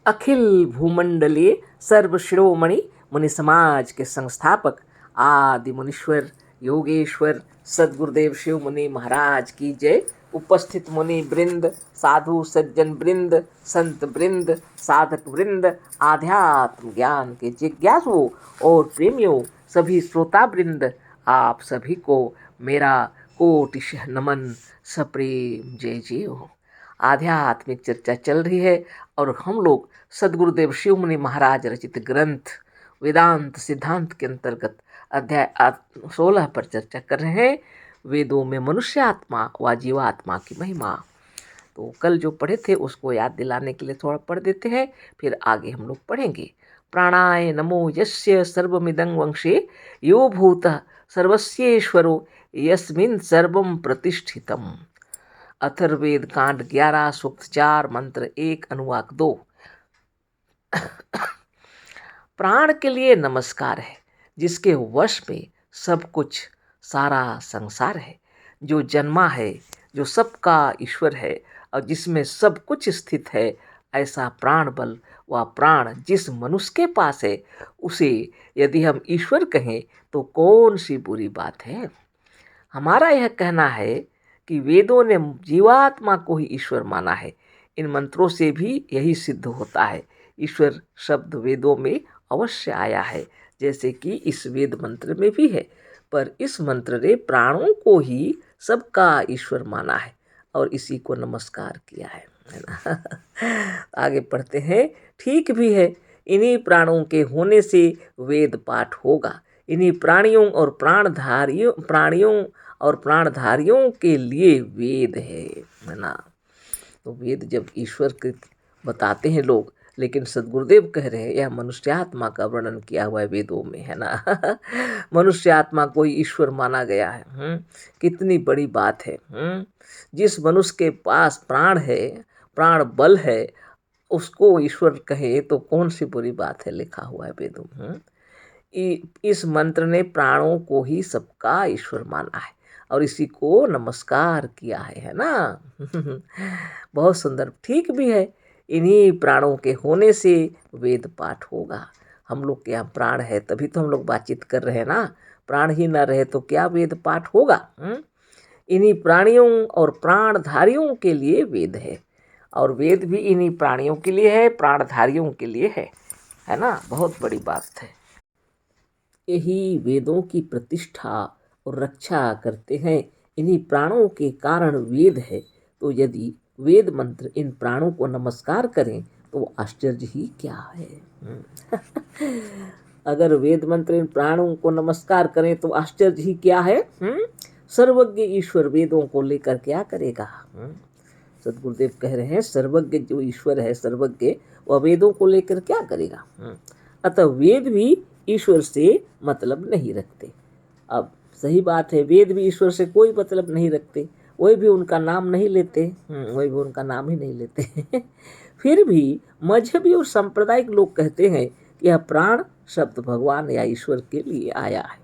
अखिल भूमंडलीय सर्वशिरोमणि मुनि समाज के संस्थापक आदि मुनीश्वर योगेश्वर सदगुरुदेव शिव मुनि महाराज की जय। उपस्थित मुनि वृंद, साधु सज्जन वृंद, संत वृंद, साधक वृंद, आध्यात्म ज्ञान के जिज्ञासुओं और प्रेमियों, सभी श्रोता वृंद, आप सभी को मेरा कोटिशः नमन, सप्रेम जय जय हो। आध्यात्मिक चर्चा चल रही है और हम लोग सदगुरुदेव शिव मुनि महाराज रचित ग्रंथ वेदांत सिद्धांत के अंतर्गत अध्याय 16 पर चर्चा कर रहे हैं। वेदों में मनुष्य आत्मा व जीवात्मा की महिमा। तो कल जो पढ़े थे उसको याद दिलाने के लिए थोड़ा पढ़ देते हैं, फिर आगे हम लोग पढ़ेंगे। प्राणाय नमो यस्य सर्वमिदं वंशे यो भूतः सर्वस्येश्वरो यस्मिन् सर्वं प्रतिष्ठितम्। अथर्ववेद कांड 11 सूक्त 4 मंत्र 1 अनुवाक 2। प्राण के लिए नमस्कार है, जिसके वश में सब कुछ सारा संसार है, जो जन्मा है, जो सबका ईश्वर है और जिसमें सब कुछ स्थित है। ऐसा प्राण बल व प्राण जिस मनुष्य के पास है, उसे यदि हम ईश्वर कहें तो कौन सी बुरी बात है। हमारा यह कहना है कि वेदों ने जीवात्मा को ही ईश्वर माना है। इन मंत्रों से भी यही सिद्ध होता है। ईश्वर शब्द वेदों में अवश्य आया है, जैसे कि इस वेद मंत्र में भी है, पर इस मंत्र ने प्राणों को ही सबका ईश्वर माना है और इसी को नमस्कार किया है ना। आगे पढ़ते हैं। ठीक भी है, इन्हीं प्राणों के होने से वेद पाठ होगा। इन्हीं प्राणियों और प्राणधारियों के लिए वेद है ना। तो वेद जब ईश्वर के बताते हैं लोग, लेकिन सदगुरुदेव कह रहे हैं यह मनुष्यात्मा का वर्णन किया हुआ है वेदों में, है ना। मनुष्यात्मा को ही ईश्वर माना गया है। कितनी बड़ी बात है। जिस मनुष्य के पास प्राण है, प्राण बल है, उसको ईश्वर कहे तो कौन सी बुरी बात है, लिखा हुआ है वेदों में। इस मंत्र ने प्राणों को ही सबका ईश्वर माना है और इसी को नमस्कार किया है ना। बहुत सुंदर। ठीक भी है, इन्हीं प्राणों के होने से वेद पाठ होगा। हम लोग के यहाँ प्राण है तभी तो हम लोग बातचीत कर रहे हैं ना। प्राण ही ना रहे तो क्या वेद पाठ होगा। इन्हीं प्राणियों और प्राणधारियों के लिए वेद है, और वेद भी इन्हीं प्राणियों के लिए है, प्राणधारियों के लिए है ना। बहुत बड़ी बात है। यही वेदों की प्रतिष्ठा और रक्षा करते हैं। इन्हीं प्राणों के कारण वेद है। तो यदि वेद मंत्र इन प्राणों को नमस्कार करें तो आश्चर्य ही क्या है। अगर वेद मंत्र इन प्राणों को नमस्कार करें तो आश्चर्य ही क्या है। सर्वज्ञ ईश्वर वेदों को लेकर क्या करेगा। सदगुरुदेव कह रहे हैं सर्वज्ञ जो ईश्वर है, सर्वज्ञ, वह वेदों को लेकर क्या करेगा। अतः वेद भी ईश्वर से मतलब नहीं रखते। अब सही बात है, वेद भी ईश्वर से कोई मतलब नहीं रखते, वही भी उनका नाम नहीं लेते। वही भी उनका नाम ही नहीं लेते। फिर भी मजहबी और सांप्रदायिक लोग कहते हैं कि यह प्राण शब्द भगवान या ईश्वर के लिए आया है।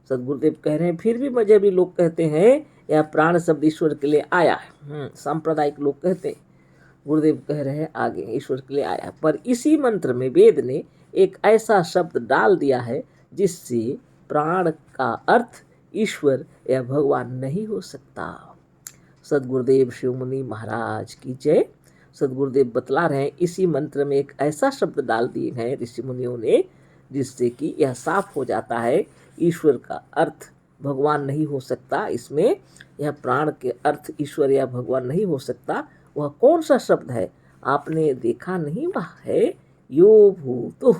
सदगुरुदेव कह रहे हैं फिर भी मजहबी लोग कहते हैं यह प्राण शब्द ईश्वर के लिए आया है। सांप्रदायिक लोग कहते हैं, गुरुदेव कह रहे हैं आगे ईश्वर के लिए आया। पर इसी मंत्र में वेद ने एक ऐसा शब्द डाल दिया है जिससे प्राण का अर्थ ईश्वर या भगवान नहीं हो सकता। सदगुरुदेव शिव मुनि महाराज की जय। सदगुरुदेव बतला रहे हैं इसी मंत्र में एक ऐसा शब्द डाल दिए हैं ऋषि मुनियों ने, जिससे कि यह साफ हो जाता है ईश्वर का अर्थ भगवान नहीं हो सकता। इसमें यह प्राण के अर्थ ईश्वर या भगवान नहीं हो सकता। वह कौन सा शब्द है आपने देखा नहीं, वह है यो भूतो,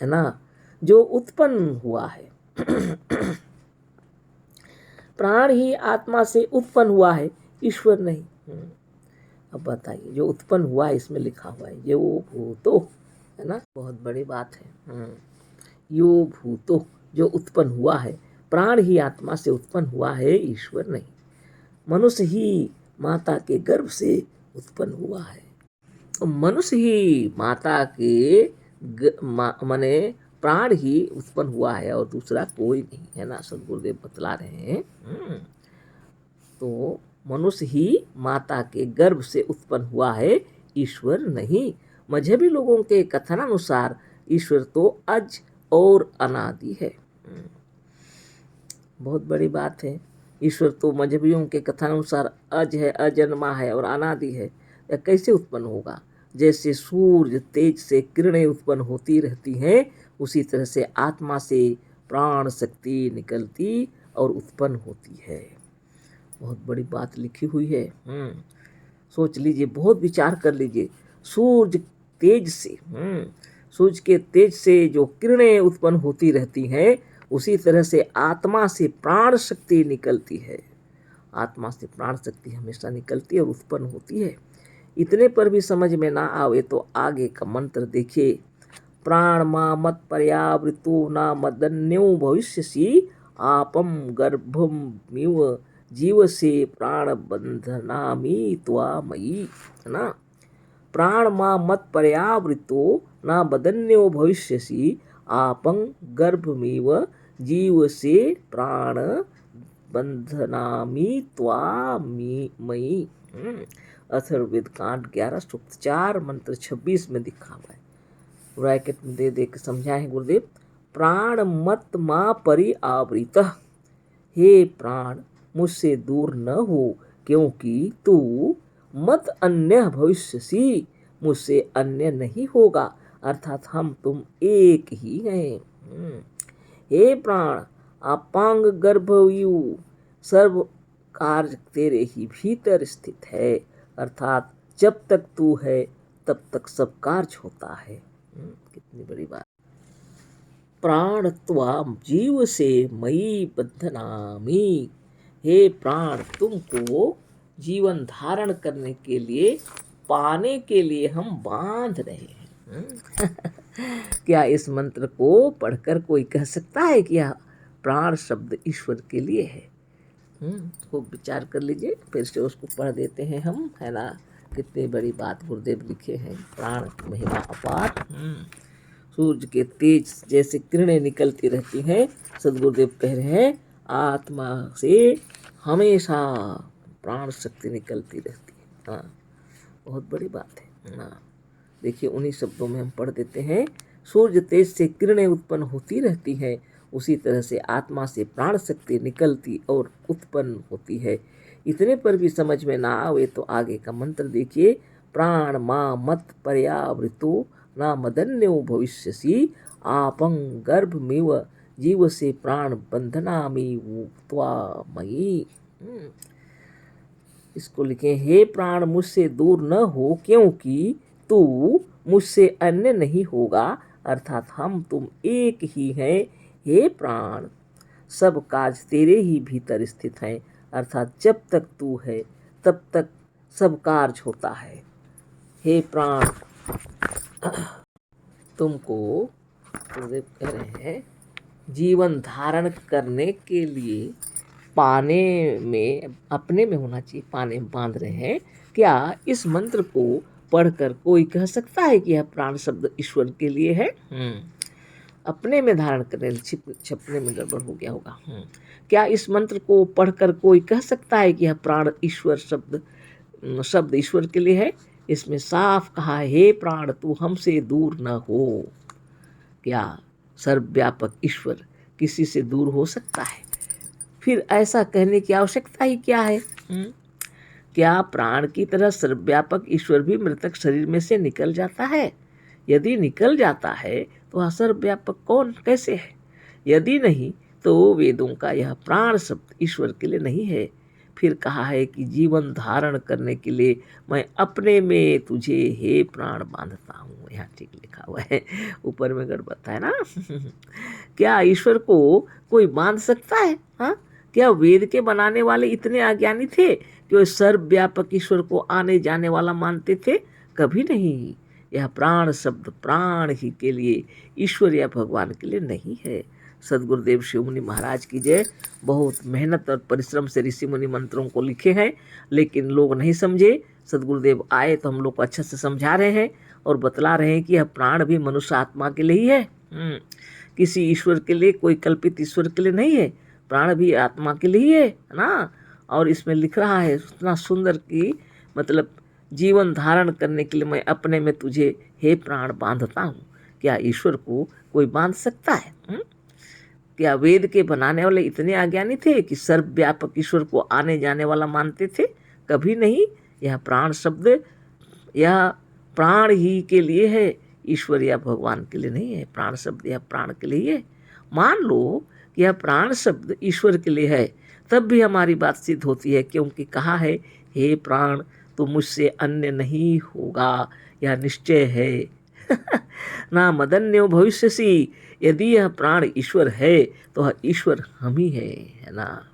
है ना, जो उत्पन्न हुआ है। प्राण ही आत्मा से उत्पन्न हुआ है, ईश्वर नहीं। अब बताइए, जो उत्पन्न हुआ है इसमें लिखा हुआ है यो भूतो, है ना, बहुत बड़ी बात है। यो भूतो जो उत्पन्न हुआ है, प्राण ही आत्मा से उत्पन्न हुआ है, ईश्वर नहीं। मनुष्य ही माता के गर्भ से उत्पन्न हुआ है। मनुष्य ही माता के माने प्राण ही उत्पन्न हुआ है और दूसरा कोई नहीं, है ना। सदगुरुदेव बतला रहे हैं। तो मनुष्य ही माता के गर्भ से उत्पन्न हुआ है, ईश्वर नहीं। मजहबी लोगों के कथनानुसार ईश्वर तो अज और अनादि है। बहुत बड़ी बात है। ईश्वर तो मजहबियों के कथनानुसार अज है, अजन्मा है और अनादि है। यह कैसे उत्पन्न होगा? जैसे सूर्य तेज से किरणें उत्पन्न होती रहती हैं, उसी तरह से आत्मा से प्राण शक्ति निकलती और उत्पन्न होती है। बहुत बड़ी बात लिखी हुई है। सोच लीजिए, बहुत विचार कर लीजिए। सूर्य तेज से सूर्य के तेज से जो किरणें उत्पन्न होती रहती हैं, उसी तरह से आत्मा से प्राण शक्ति निकलती है। आत्मा से प्राण शक्ति हमेशा निकलती है और उत्पन्न होती है। इतने पर भी समझ में ना आवे तो आगे का मंत्र देखिए। प्राण मा मत पर्यावृतो ना मदन्यो भविष्यसि आपम गर्भमिव जीव से प्राण बंधनामी त्वामयी, है ना। प्राण मा मत पर्यावृतो ना बदन्यो भविष्यसि आपं गर्भमिव जीव से प्राण बंधनामी त्वामयी। अथर्ववेद कांड 11 सूक्त 4 मंत्र 26 में दिखा हुआ है। ब्रैकेट में दे दे के समझाए गुरुदेव। प्राण मत माँ परि आवृत, हे प्राण मुझसे दूर न हो, क्योंकि तू मत अन्य भविष्यसी, मुझसे अन्य नहीं होगा, अर्थात हम तुम एक ही हैं। हे प्राण अपांग गर्भयु, सर्व कार्य तेरे ही भीतर स्थित है, अर्थात जब तक तू है तब तक सब कार्य होता है। कितनी बड़ी बात। प्राण त्वाम जीव से मई बंधनामी, हे प्राण तुमको जीवन धारण करने के लिए, पाने के लिए हम बांध रहे हैं। क्या इस मंत्र को पढ़कर कोई कह सकता है कि यह प्राण शब्द ईश्वर के लिए है? खूब विचार कर लीजिए, फिर से उसको पढ़ देते हैं हम, है ना। कितनी बड़ी बात गुरुदेव लिखे हैं। प्राण महिमा अपार। सूर्य के तेज जैसे किरणें निकलती रहती हैं, सदगुरुदेव कह रहे हैं आत्मा से हमेशा प्राण शक्ति निकलती रहती है। हाँ, बहुत बड़ी बात है ना। देखिए, उन्हीं शब्दों में हम पढ़ देते हैं। सूर्य तेज से किरणें उत्पन्न होती रहती हैं, उसी तरह से आत्मा से प्राण शक्ति निकलती और उत्पन्न होती है। इतने पर भी समझ में ना आवे तो आगे का मंत्र देखिए। प्राण माँ मत पर्यावृतो ना मदन्यो भविष्यसि आपं गर्भमिव जीव से प्राण बंधनामि त्वामयी। इसको लिखे, हे प्राण मुझसे दूर न हो, क्योंकि तू मुझसे अन्य नहीं होगा, अर्थात हम तुम एक ही हैं। हे प्राण सब कार्य तेरे ही भीतर स्थित हैं, अर्थात जब तक तू है तब तक सब कार्य होता है। हे प्राण तुमको कह रहे हैं जीवन धारण करने के लिए पाने में, अपने में होना चाहिए, पाने में बांध रहे हैं। क्या इस मंत्र को पढ़कर कोई कह सकता है कि यह प्राण शब्द ईश्वर के लिए है? अपने में धारण करने, छपने में गड़बड़ हो गया होगा। क्या इस मंत्र को पढ़कर कोई कह सकता है कि यह प्राण ईश्वर शब्द ईश्वर के लिए है? इसमें साफ कहा, हे प्राण तू हमसे दूर न हो। क्या सर्वव्यापक ईश्वर किसी से दूर हो सकता है? फिर ऐसा कहने की आवश्यकता ही क्या है? क्या प्राण की तरह सर्वव्यापक ईश्वर भी मृतक शरीर में से निकल जाता है? यदि निकल जाता है तो सर्वव्यापक कौन कैसे है? यदि नहीं तो वेदों का यह प्राण शब्द ईश्वर के लिए नहीं है। फिर कहा है कि जीवन धारण करने के लिए मैं अपने में तुझे हे प्राण बांधता हूँ। यहाँ ठीक लिखा हुआ है, ऊपर में गड़बड़ है ना। क्या ईश्वर को कोई बांध सकता है? हाँ, क्या वेद के बनाने वाले इतने अज्ञानी थे कि वे सर्वव्यापक ईश्वर को आने जाने वाला मानते थे? कभी नहीं। यह प्राण शब्द प्राण ही के लिए, ईश्वर या भगवान के लिए नहीं है। सदगुरुदेव शिव मुनि महाराज की जय। बहुत मेहनत और परिश्रम से ऋषि मुनि मंत्रों को लिखे हैं, लेकिन लोग नहीं समझे। सदगुरुदेव आए तो हम लोग को अच्छे से समझा रहे हैं और बतला रहे हैं कि यह प्राण भी मनुष्य आत्मा के लिए ही है, किसी ईश्वर के लिए, कोई कल्पित ईश्वर के लिए नहीं है। प्राण भी आत्मा के लिए ही है ना। और इसमें लिख रहा है इतना सुंदर कि मतलब जीवन धारण करने के लिए मैं अपने में तुझे हे प्राण बांधता हूँ। क्या ईश्वर को कोई बांध सकता है? क्या वेद के बनाने वाले इतने अज्ञानी थे कि सर्वव्यापक ईश्वर को आने जाने वाला मानते थे? कभी नहीं। यह प्राण शब्द यह प्राण ही के लिए है, ईश्वर या भगवान के लिए नहीं है। प्राण शब्द यह प्राण के लिए है। मान लो कि यह प्राण शब्द ईश्वर के लिए है, तब भी हमारी बात सिद्ध होती है, क्योंकि कहा है हे प्राण तो मुझसे अन्य नहीं होगा, यह निश्चय है। ना मदन्यो भविष्यसि, यदि यह प्राण ईश्वर है तो वह ईश्वर हम ही है ना।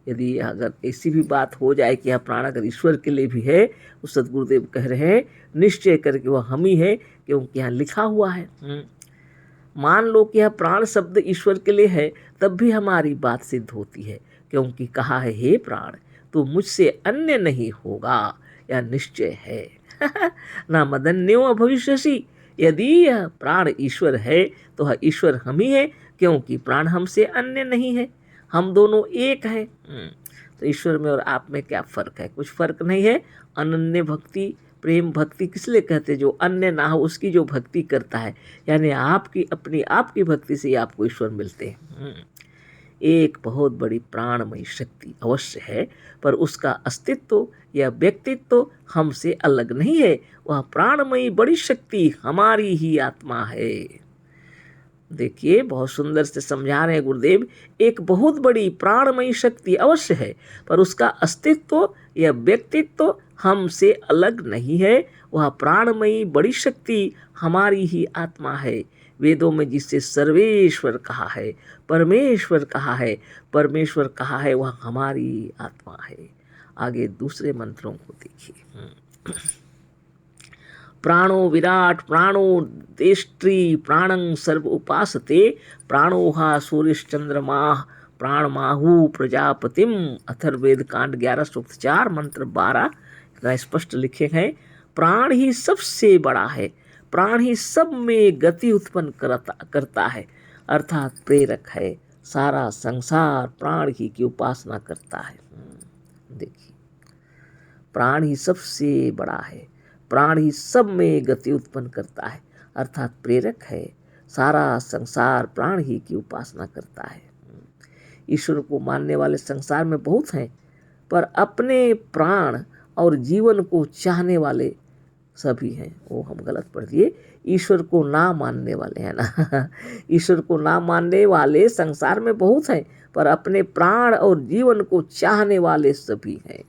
यदि अगर ऐसी भी बात हो जाए कि यह प्राण अगर ईश्वर के लिए भी है, तो सदगुरुदेव कह रहे हैं निश्चय करके वह हम ही है, क्योंकि यहाँ लिखा हुआ है। मान लो कि यह प्राण शब्द ईश्वर के लिए है, तब भी हमारी बात सिद्ध होती है, क्योंकि कहा है हे प्राण तो मुझसे अन्य नहीं होगा, यह निश्चय है। ना मदन्यो भविष्यसि, यदि यह प्राण ईश्वर है तो वह ईश्वर हम ही है, क्योंकि प्राण हमसे अन्य नहीं है, हम दोनों एक हैं। तो ईश्वर में और आप में क्या फर्क है? कुछ फर्क नहीं है। अनन्य भक्ति, प्रेम भक्ति किस लिए कहते? जो अन्य ना हो उसकी जो भक्ति करता है, यानी आपकी अपनी आपकी भक्ति से ही आपको ईश्वर मिलते हैं। एक बहुत बड़ी प्राणमयी शक्ति अवश्य है, पर उसका अस्तित्व या व्यक्तित्व हमसे अलग नहीं है। वह प्राणमयी बड़ी शक्ति हमारी ही आत्मा है। देखिए बहुत सुंदर से समझा रहे हैं गुरुदेव। एक बहुत बड़ी प्राणमयी शक्ति अवश्य है, पर उसका अस्तित्व या व्यक्तित्व हमसे अलग नहीं है। वह प्राणमयी बड़ी शक्ति हमारी ही आत्मा है। वेदों में जिसे सर्वेश्वर कहा है, परमेश्वर कहा है, परमेश्वर कहा है, वह हमारी आत्मा है। आगे दूसरे मंत्रों को देखिए। प्राणो विराट प्राणो देष्ट्री प्राणं सर्व उपासते, प्राणोहा सूर्यश्चंद्रमा प्राणमाहु प्रजापतिम। अथर्ववेद कांड 11 सूक्त 4 मंत्र 12 का स्पष्ट लिखे हैं। प्राण ही सबसे बड़ा है, प्राण ही सब में गति उत्पन्न करता है, अर्थात प्रेरक है। सारा संसार प्राण ही की उपासना करता है। देखिए प्राण ही सबसे बड़ा है, प्राण ही सब में गति उत्पन्न करता है, अर्थात प्रेरक है। सारा संसार प्राण ही की उपासना करता है। ईश्वर को मानने वाले संसार में बहुत हैं, पर अपने प्राण और जीवन को चाहने वाले सभी हैं। वो हम गलत पढ़ दिए, ईश्वर को ना मानने वाले हैं ना। ईश्वर को ना मानने वाले संसार में बहुत हैं, पर अपने प्राण और जीवन को चाहने वाले सभी हैं।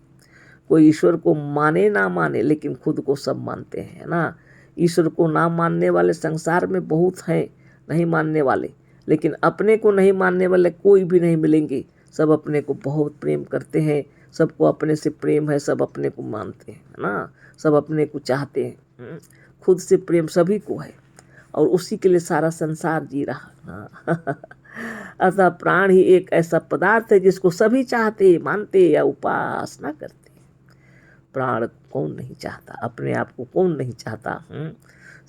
कोई ईश्वर को माने ना माने, लेकिन खुद को सब मानते हैं ना। ईश्वर को ना मानने वाले संसार में बहुत हैं, नहीं मानने वाले, लेकिन अपने को नहीं मानने वाले कोई भी नहीं मिलेंगे। सब अपने को बहुत प्रेम करते हैं, सबको अपने से प्रेम है, सब अपने को मानते हैं ना, सब अपने को चाहते हैं। खुद से प्रेम सभी को है, और उसी के लिए सारा संसार जी रहा। अतः प्राण ही एक ऐसा पदार्थ है जिसको सभी चाहते, मानते या उपासना करते। प्राण कौन नहीं चाहता? अपने आप को कौन नहीं चाहता?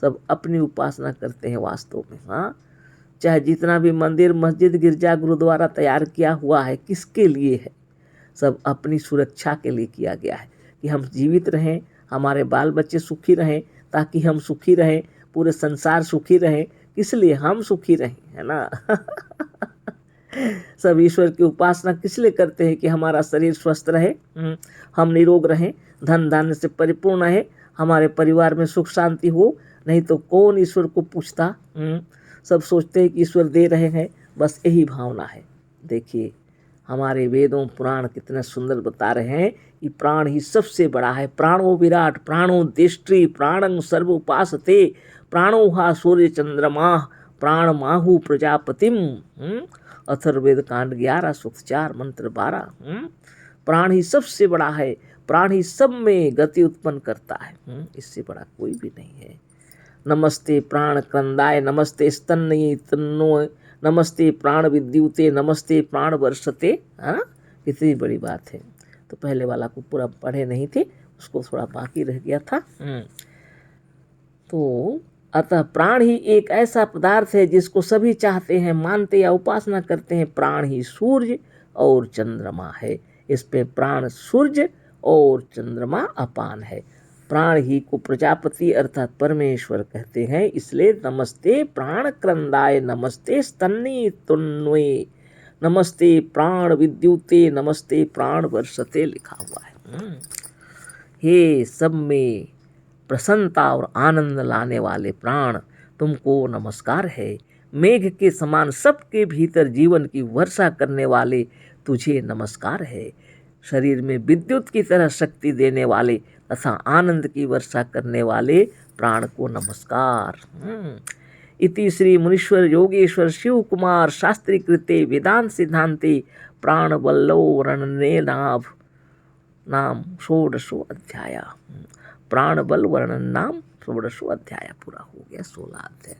सब अपनी उपासना करते हैं वास्तव में। हाँ, चाहे जितना भी मंदिर मस्जिद गिरजा गुरुद्वारा तैयार किया हुआ है, किसके लिए है? सब अपनी सुरक्षा के लिए किया गया है, कि हम जीवित रहें, हमारे बाल बच्चे सुखी रहें, ताकि हम सुखी रहें, पूरे संसार सुखी रहें। किस लिए? हम सुखी रहें, है ना। सब ईश्वर की उपासना किस लिए करते हैं? कि हमारा शरीर स्वस्थ रहे, हम निरोग रहें, धन धान्य से परिपूर्ण रहे, हमारे परिवार में सुख शांति हो। नहीं तो कौन ईश्वर को पूछता? सब सोचते हैं कि ईश्वर दे रहे हैं, बस यही भावना है। देखिए हमारे वेदों पुराण कितने सुंदर बता रहे हैं कि प्राण ही सबसे बड़ा है। प्राणो विराट प्राणो देष्ट्री प्राणं सर्व उपासते, प्राणोहा सूर्य चंद्रमा प्राणमाहु प्रजापतिम। अथर्ववेद कांड 11 सूक्त 4 मंत्र 12। प्राण ही सबसे बड़ा है, प्राण ही सब में गति उत्पन्न करता है, इससे बड़ा कोई भी नहीं है। नमस्ते प्राण क्रंदाय, नमस्ते स्तन्य तन्नो, नमस्ते प्राण विद्युते, नमस्ते प्राण वर्षते। हाँ, कितनी बड़ी बात है। तो पहले वाला को पूरा पढ़े नहीं थे, उसको थोड़ा बाकी रह गया था। तो अतः प्राण ही एक ऐसा पदार्थ है जिसको सभी चाहते हैं, मानते या उपासना करते हैं। प्राण ही सूर्य और चंद्रमा है, इस पे प्राण सूर्य और चंद्रमा अपान है। प्राण ही को प्रजापति अर्थात परमेश्वर कहते हैं। इसलिए नमस्ते प्राण क्रंदाय, नमस्ते स्तन्नी तुन्वे, नमस्ते प्राण विद्युते, नमस्ते प्राण वर्षते लिखा हुआ है। हे सब में प्रसन्नता और आनंद लाने वाले प्राण, तुमको नमस्कार है। मेघ के समान सबके भीतर जीवन की वर्षा करने वाले, तुझे नमस्कार है। शरीर में विद्युत की तरह शक्ति देने वाले तथा आनंद की वर्षा करने वाले प्राण को नमस्कार। इति श्री मुनीश्वर योगेश्वर शिव कुमार शास्त्री कृते वेदांत सिद्धांते प्राण वल्लव वर्णने नाम षोडशो अध्याय। प्राण बल वर्णन नाम षोडशो अध्याय पूरा हो गया, 16 अध्याय।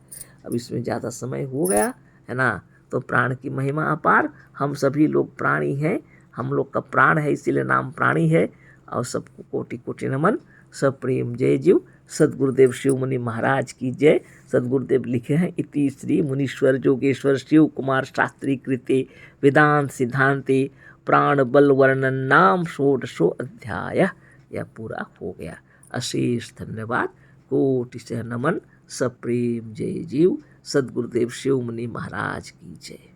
अब इसमें ज़्यादा समय हो गया है ना, तो प्राण की महिमा अपार। हम सभी लोग प्राणी हैं, हम लोग का प्राण है इसीलिए नाम प्राणी है। और सबको कोटि कोटि नमन, सब प्रेम जय जीव। सदगुरुदेव शिव मुनि महाराज की जय। सदगुरुदेव लिखे हैं इति श्री मुनीश्वर योगेश्वर शिव कुमार शास्त्री कृते वेदांत सिद्धांते प्राण बल वर्णन नाम षोडशो अध्याय। यह पूरा हो गया। अशेष धन्यवाद, कोटि से नमन, सब प्रेम जय जीव। सदगुरुदेव शिव मुनि महाराज की जय।